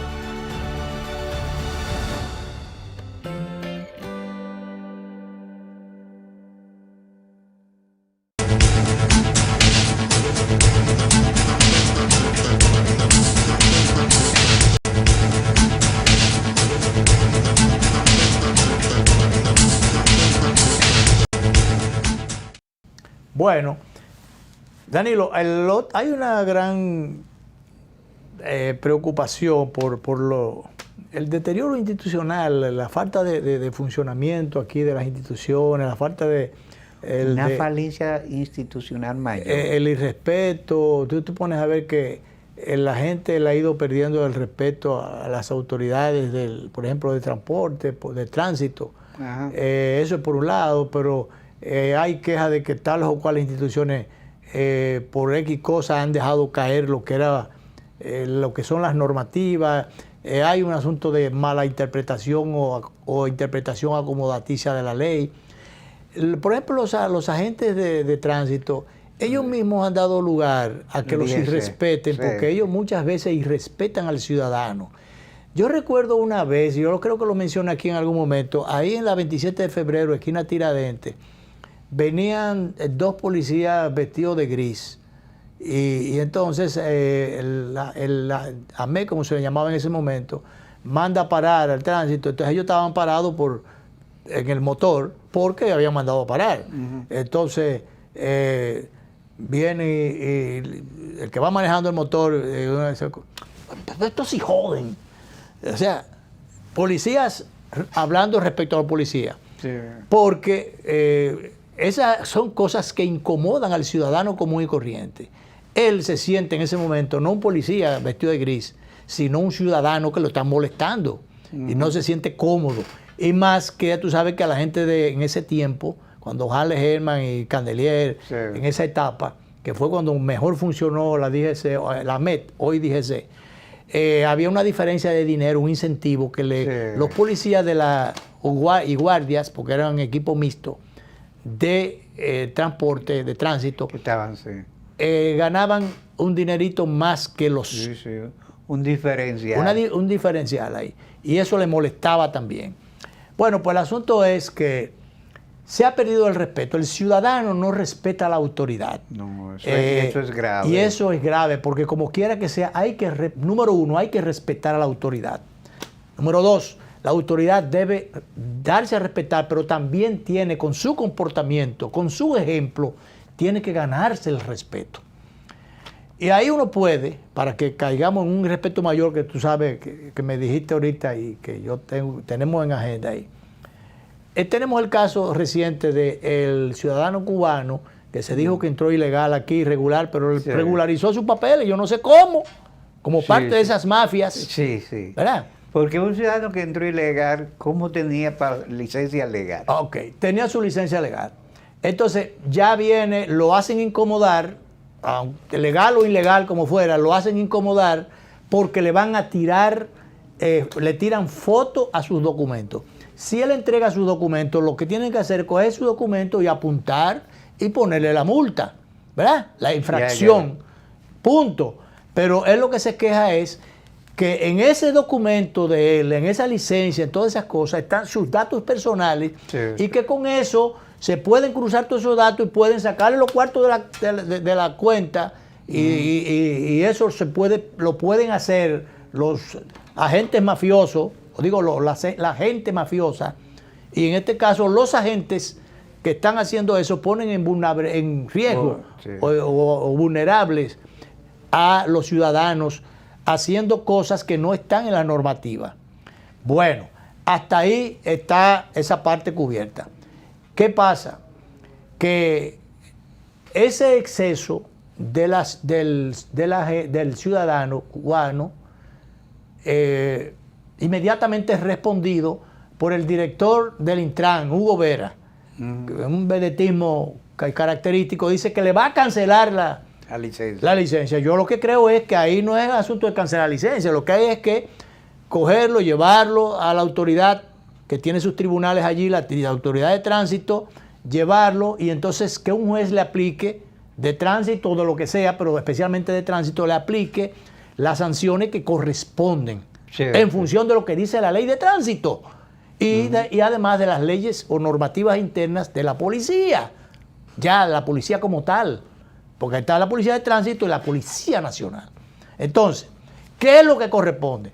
Bueno, Danilo, hay una gran preocupación por el deterioro institucional, la falta de funcionamiento aquí de las instituciones, la falta de... Una falencia institucional mayor. El irrespeto. Tú te pones a ver que la gente le ha ido perdiendo el respeto a las autoridades, por ejemplo, de transporte, de tránsito. Eso es por un lado, pero... hay quejas de que tales o cuales instituciones por X cosas han dejado caer lo que era lo que son las normativas. Hay un asunto de mala interpretación o interpretación acomodaticia de la ley. Por ejemplo, los agentes de tránsito, ellos mismos han dado lugar a que los irrespeten, porque ellos muchas veces irrespetan al ciudadano. Yo recuerdo una vez, yo creo que lo mencioné aquí en algún momento, ahí en la 27 de febrero, esquina Tiradentes, venían 2 policías vestidos de gris y entonces AME, como se le llamaba en ese momento, manda parar al tránsito. Entonces ellos estaban parados en el motor porque habían mandado a parar. Entonces viene y el que va manejando el motor, estos sí joden. O sea, policías hablando respecto a los policías. Sí. Porque esas son cosas que incomodan al ciudadano común y corriente. Él se siente en ese momento, no un policía vestido de gris, sino un ciudadano que lo está molestando y no se siente cómodo. Y más que tú sabes que a la gente en ese tiempo, cuando Harley Herman y Candelier, en esa etapa, que fue cuando mejor funcionó la DGC, la MET, hoy DGC, había una diferencia de dinero, un incentivo que los policías y guardias, porque eran equipo mixto, de transporte, de tránsito, ganaban un dinerito más que los... Un diferencial. Un diferencial ahí. Y eso le molestaba también. Bueno, pues el asunto es que se ha perdido el respeto. El ciudadano no respeta a la autoridad. No, eso es grave. Y eso es grave, porque como quiera que sea, número uno, hay que respetar a la autoridad. Número dos, la autoridad debe darse a respetar, pero también tiene, con su comportamiento, con su ejemplo, tiene que ganarse el respeto. Y ahí uno puede, para que caigamos en un respeto mayor que tú sabes, que me dijiste ahorita y que tenemos en agenda ahí. Tenemos el caso reciente del ciudadano cubano que se dijo que entró ilegal aquí, irregular, pero sí, regularizó sus papeles, yo no sé cómo, como parte de esas mafias. Sí, sí. ¿Verdad? Porque un ciudadano que entró ilegal, ¿cómo tenía licencia legal? Ok, tenía su licencia legal. Entonces ya viene, lo hacen incomodar, legal o ilegal como fuera, lo hacen incomodar porque le van a tirar, le tiran fotos a sus documentos. Si él entrega sus documentos, lo que tienen que hacer es coger su documento y apuntar y ponerle la multa, ¿verdad? La infracción, punto. Pero él lo que se queja es que en ese documento de él, en esa licencia, en todas esas cosas, están sus datos personales, y que con eso se pueden cruzar todos esos datos y pueden sacarle los cuartos de la cuenta y eso lo pueden hacer los agentes mafiosos, la gente mafiosa, y en este caso los agentes que están haciendo eso ponen en riesgo o vulnerables a los ciudadanos haciendo cosas que no están en la normativa. Bueno, hasta ahí está esa parte cubierta. ¿Qué pasa? Que ese exceso del ciudadano cubano inmediatamente es respondido por el director del Intran, Hugo Vera, un vedetismo característico, dice que le va a cancelar la licencia. Yo lo que creo es que ahí no es asunto de cancelar la licencia, lo que hay es que cogerlo, llevarlo a la autoridad que tiene sus tribunales allí, la autoridad de tránsito, llevarlo y entonces que un juez le aplique de tránsito o de lo que sea, pero especialmente de tránsito, le aplique las sanciones que corresponden en función de lo que dice la ley de tránsito y además de las leyes o normativas internas de la policía, ya la policía como tal, porque está la policía de tránsito y la policía nacional. Entonces, ¿qué es lo que corresponde?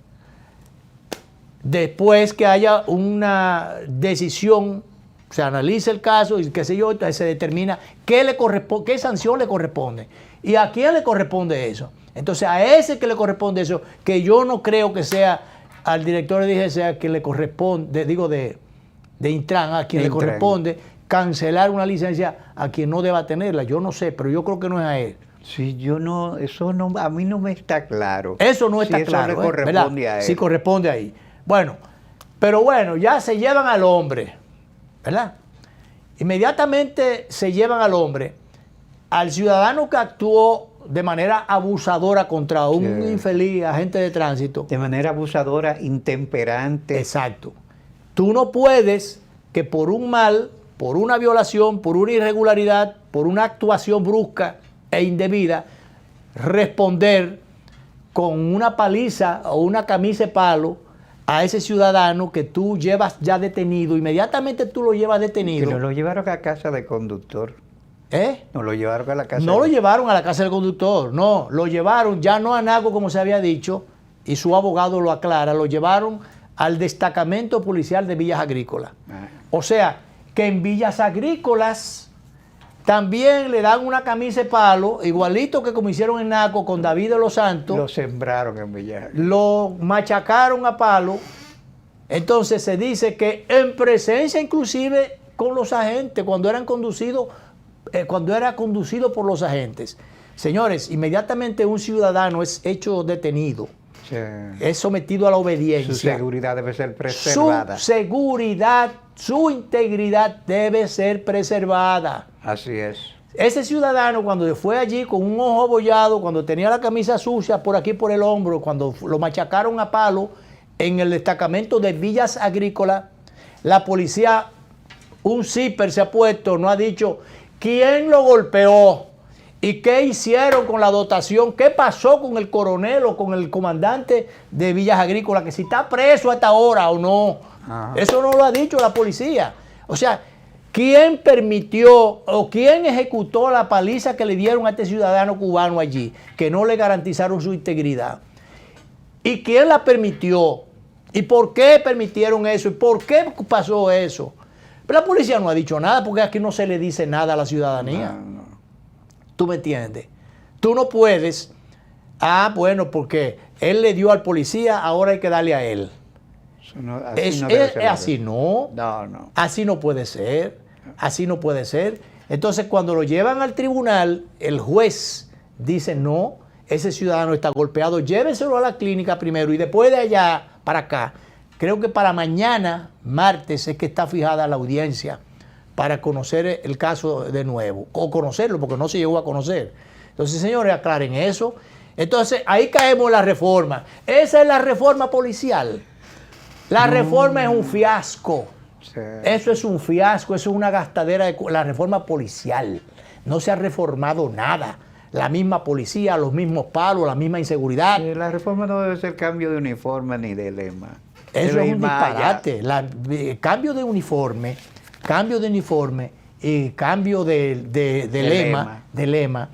Después que haya una decisión, se analiza el caso y qué sé yo, entonces se determina qué sanción le corresponde y a quién le corresponde eso. Entonces a ese que le corresponde eso, que yo no creo que sea al director de DGC que le corresponde, de Intran, a quien le corresponde cancelar una licencia a quien no deba tenerla. Yo no sé, pero yo creo que no es a él. Sí, eso no, a mí no me está claro. Eso no está claro. Eso le corresponde a él. Sí, corresponde ahí. Bueno, pero bueno, ya se llevan al hombre, ¿verdad? Inmediatamente se llevan al hombre, al ciudadano que actuó de manera abusadora contra un infeliz agente de tránsito. De manera abusadora, intemperante. Exacto. Tú no puedes que por un mal, por una violación, por una irregularidad, por una actuación brusca e indebida, responder con una paliza o una camisa de palo a ese ciudadano que tú llevas ya detenido. Inmediatamente tú lo llevas detenido. Que lo llevaron a casa del conductor. No lo llevaron a la casa. No lo llevaron a la casa del conductor, no, lo llevaron ya no a Naco como se había dicho, y su abogado lo aclara, lo llevaron al destacamento policial de Villas Agrícolas. O sea, que en Villas Agrícolas también le dan una camisa de palo, igualito que como hicieron en Naco con David de los Santos. Lo sembraron en Villas Agrícolas. Lo machacaron a palo. Entonces se dice que en presencia inclusive con los agentes, cuando era conducido por los agentes. Señores, inmediatamente un ciudadano es hecho detenido. Es sometido a la obediencia. Su seguridad debe ser preservada. Su integridad debe ser preservada. Así es. Ese ciudadano cuando fue allí con un ojo abollado, cuando tenía la camisa sucia por aquí por el hombro, cuando lo machacaron a palo en el destacamento de Villas Agrícolas, la policía, un zipper se ha puesto, no ha dicho quién lo golpeó y qué hicieron con la dotación, qué pasó con el coronel o con el comandante de Villas Agrícolas, que si está preso a esta hora o no. Eso no lo ha dicho la policía. O sea, ¿Quién permitió o quién ejecutó la paliza que le dieron a este ciudadano cubano allí, que no le garantizaron su integridad? ¿Y quién la permitió? ¿Y por qué permitieron eso? ¿Y por qué pasó eso? Pero la policía no ha dicho nada, porque aquí no se le dice nada a la ciudadanía. No. ¿Tú me entiendes? Tú no puedes, bueno, porque él le dio al policía, ahora hay que darle a él. Así no. Así no puede ser. Así no puede ser. Entonces, cuando lo llevan al tribunal, el juez dice, no, ese ciudadano está golpeado, llévenselo a la clínica primero y después de allá para acá. Creo que para mañana, martes, es que está fijada la audiencia para conocer el caso de nuevo, o conocerlo, porque no se llegó a conocer. Entonces, señores, aclaren eso. Entonces, ahí caemos en la reforma. Esa es la reforma policial. La reforma es un fiasco. Sí. Eso es un fiasco, eso es una gastadera de la reforma policial. No se ha reformado nada. La misma policía, los mismos palos, la misma inseguridad. Sí, la reforma no debe ser cambio de uniforme ni de lema. Eso es un disparate. Cambio de uniforme y cambio de lema,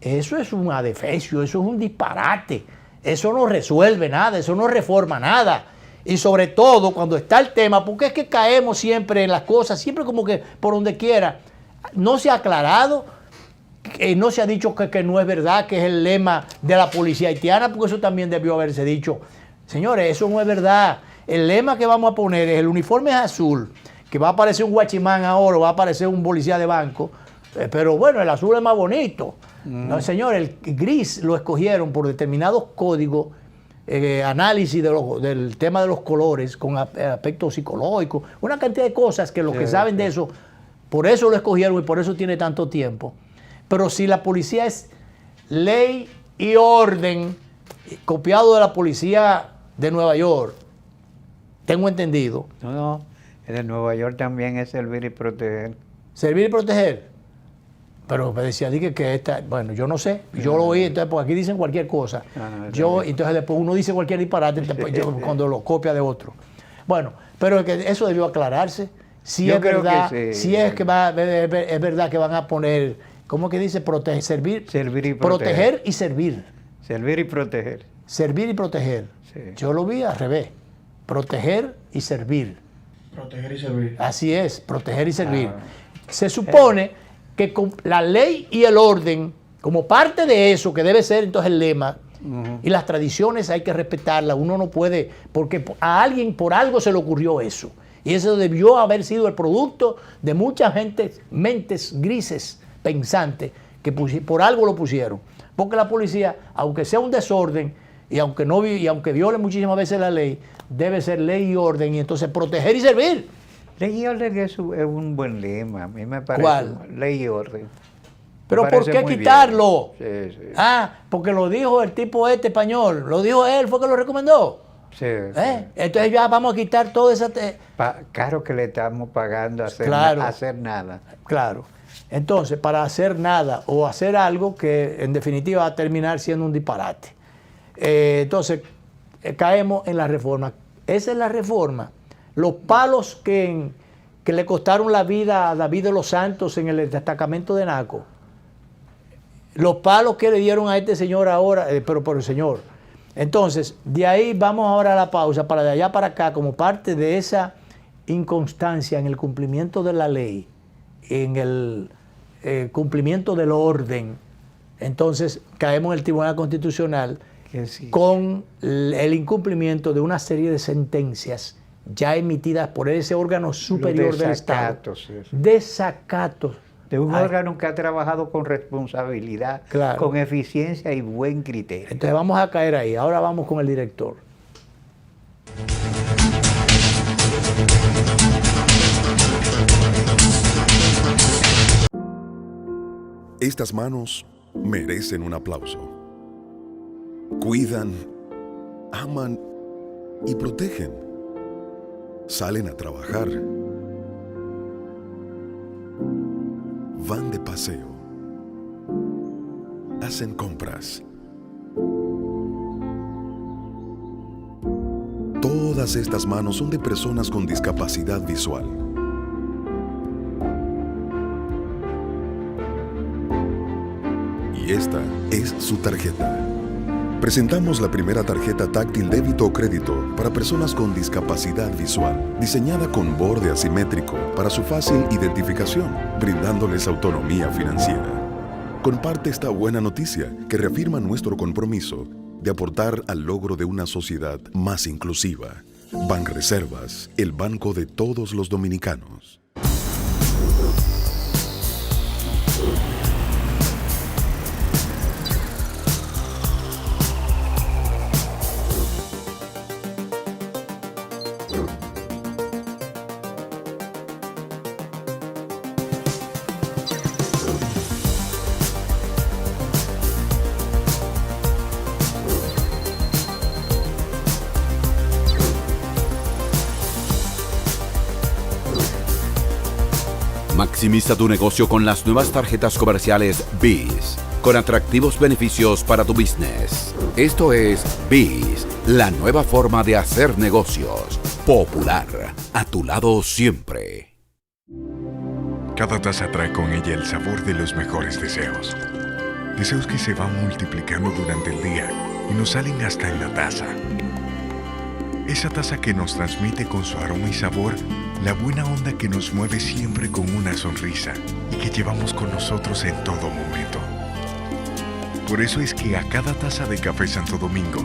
eso es un adefesio, eso es un disparate. Eso no resuelve nada, eso no reforma nada. Y sobre todo cuando está el tema, porque es que caemos siempre en las cosas, siempre como que por donde quiera. No se ha aclarado, no se ha dicho que no es verdad, que es el lema de la policía haitiana, porque eso también debió haberse dicho. Señores, eso no es verdad. El lema que vamos a poner es: el uniforme es azul, que va a aparecer un guachimán ahora, va a aparecer un policía de banco, pero bueno, el azul es más bonito. No, señor, el gris lo escogieron por determinados códigos, análisis del tema de los colores con aspecto psicológico, una cantidad de cosas que los que saben de eso, por eso lo escogieron y por eso tiene tanto tiempo. Pero si la policía es ley y orden, copiado de la policía de Nueva York, tengo entendido. No, el de Nueva York también es servir y proteger. ¿Servir y proteger? Pero me decía, dije que esta, bueno, yo no sé, yo lo oí, entonces pues aquí dicen cualquier cosa. Entonces después uno dice cualquier disparate cuando lo copia de otro. Bueno, pero que eso debió aclararse. Si yo es verdad, si es que es verdad que van a poner, ¿cómo que dice? Servir y proteger y servir. Servir y proteger. Servir y proteger. Sí. Yo lo vi al revés. Proteger y servir. Proteger y servir. Así es, proteger y servir. Se supone que con la ley y el orden, como parte de eso, que debe ser entonces el lema, y las tradiciones hay que respetarlas, uno no puede, porque a alguien por algo se le ocurrió eso, y eso debió haber sido el producto de mucha gente, mentes grises, pensantes, que por algo lo pusieron, porque la policía, aunque sea un desorden, y aunque viole muchísimas veces la ley, debe ser ley y orden, y entonces proteger y servir. Ley y orden es un buen lema, a mí me parece. ¿Cuál? Ley y orden. ¿Pero por qué quitarlo? Sí, sí. Porque lo dijo el tipo español, lo dijo él, fue que lo recomendó. Sí, sí. Entonces ya vamos a quitar todo esa... Caro que le estamos pagando a hacer nada. Claro. Entonces, para hacer nada o hacer algo que en definitiva va a terminar siendo un disparate. Entonces, caemos en la reforma. Esa es la reforma. Los palos que le costaron la vida a David de los Santos en el destacamento de Naco, los palos que le dieron a este señor ahora, pero por el señor. Entonces, de ahí vamos ahora a la pausa, para de allá para acá, como parte de esa inconstancia en el cumplimiento de la ley, en el cumplimiento del orden. Entonces, caemos en el Tribunal Constitucional con el incumplimiento de una serie de sentencias ya emitidas por ese órgano superior del Estado. Desacatos. De un órgano que ha trabajado con responsabilidad, con eficiencia y buen criterio. Entonces vamos a caer ahí. Ahora vamos con el director. Estas manos merecen un aplauso. Cuidan, aman y protegen. Salen a trabajar. Van de paseo. Hacen compras. Todas estas manos son de personas con discapacidad visual. esta es su tarjeta. Presentamos la primera tarjeta táctil débito o crédito para personas con discapacidad visual, diseñada con borde asimétrico para su fácil identificación, brindándoles autonomía financiera. Comparte esta buena noticia que reafirma nuestro compromiso de aportar al logro de una sociedad más inclusiva. Banreservas, el banco de todos los dominicanos. Maximiza tu negocio con las nuevas tarjetas comerciales BIS, con atractivos beneficios para tu business. Esto es BIS, la nueva forma de hacer negocios. Popular, a tu lado siempre. Cada taza trae con ella el sabor de los mejores deseos. Deseos que se van multiplicando durante el día y nos salen hasta en la taza. Esa taza que nos transmite con su aroma y sabor la buena onda que nos mueve siempre con una sonrisa y que llevamos con nosotros en todo momento. Por eso es que a cada taza de Café Santo Domingo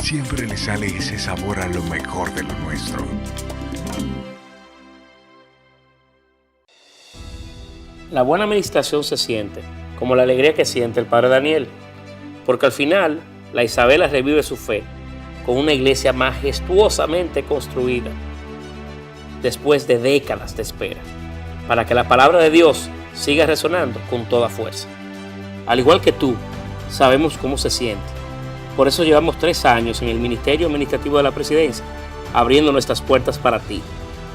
siempre le sale ese sabor a lo mejor de lo nuestro. La buena administración se siente, como la alegría que siente el padre Daniel, porque al final la Isabela revive su fe con una iglesia majestuosamente construida, después de décadas de espera, para que la palabra de Dios siga resonando con toda fuerza. Al igual que tú, sabemos cómo se siente. Por eso llevamos 3 años en el Ministerio Administrativo de la Presidencia, abriendo nuestras puertas para ti,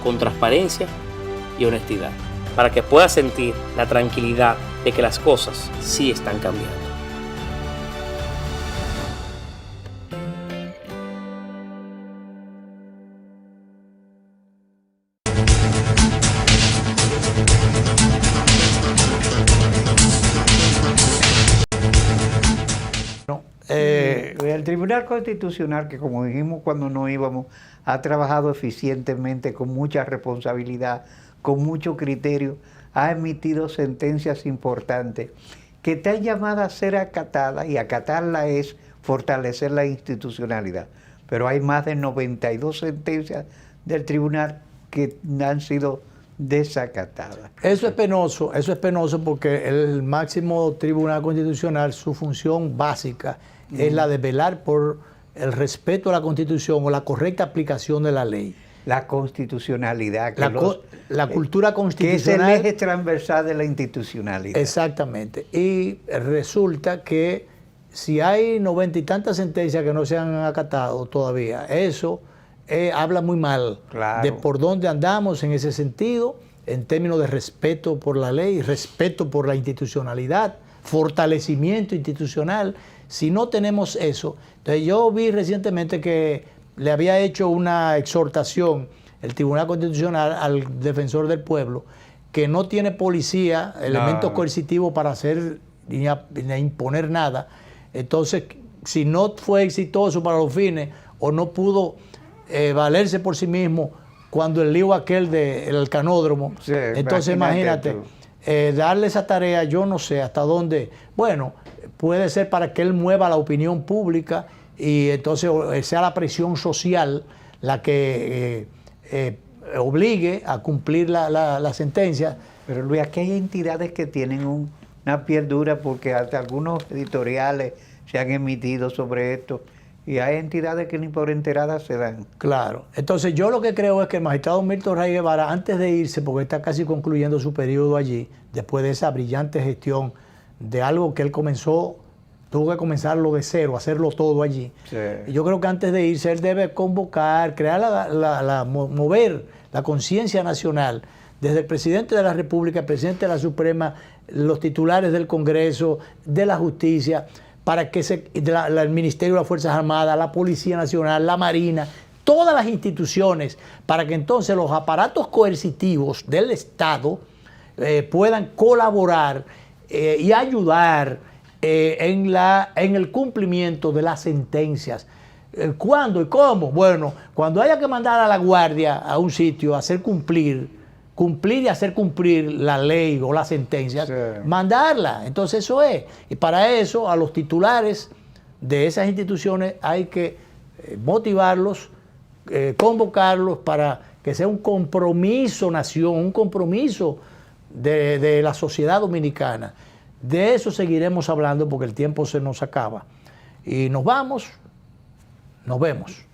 con transparencia y honestidad, para que puedas sentir la tranquilidad de que las cosas sí están cambiando. El Tribunal Constitucional, que como dijimos cuando nos íbamos, ha trabajado eficientemente, con mucha responsabilidad, con mucho criterio, ha emitido sentencias importantes que están llamadas a ser acatadas, y acatarla es fortalecer la institucionalidad. Pero hay más de 92 sentencias del tribunal que han sido desacatadas. Eso es penoso porque el máximo tribunal constitucional, su función básica es la de velar por el respeto a la Constitución o la correcta aplicación de la ley. La constitucionalidad. La cultura constitucional. Que es el eje transversal de la institucionalidad. Exactamente. Y resulta que si hay 90 y tantas sentencias que no se han acatado todavía, eso habla muy mal de por dónde andamos en ese sentido, en términos de respeto por la ley, respeto por la institucionalidad, fortalecimiento institucional. Si no tenemos eso, entonces yo vi recientemente que le había hecho una exhortación el Tribunal Constitucional al defensor del pueblo, que no tiene policía, elementos coercitivos para hacer ni imponer nada. Entonces, si no fue exitoso para los fines o no pudo valerse por sí mismo cuando el lío aquel del canódromo, entonces imagínate, darle esa tarea, yo no sé hasta dónde, bueno, puede ser para que él mueva la opinión pública y entonces sea la presión social la que obligue a cumplir la sentencia. Pero Luis, aquí hay entidades que tienen una piel dura, porque hasta algunos editoriales se han emitido sobre esto y hay entidades que ni por enteradas se dan. Claro. Entonces yo lo que creo es que el magistrado Milton Ray Guevara, antes de irse, porque está casi concluyendo su periodo allí, después de esa brillante gestión de algo que él comenzó, tuvo que comenzarlo de cero, hacerlo todo allí. Sí. Y yo creo que antes de irse él debe convocar, crear mover la conciencia nacional, desde el presidente de la República, el presidente de la Suprema, los titulares del Congreso, de la Justicia, para que el Ministerio de las Fuerzas Armadas, la Policía Nacional, la Marina, todas las instituciones, para que entonces los aparatos coercitivos del Estado puedan colaborar y ayudar en el cumplimiento de las sentencias. ¿Cuándo y cómo? Bueno, cuando haya que mandar a la guardia a un sitio a hacer cumplir y hacer cumplir la ley o las sentencias, mandarla. Entonces eso es. Y para eso a los titulares de esas instituciones hay que motivarlos, convocarlos para que sea un compromiso nación, un compromiso de la sociedad dominicana. De eso seguiremos hablando porque el tiempo se nos acaba. Y nos vamos, nos vemos.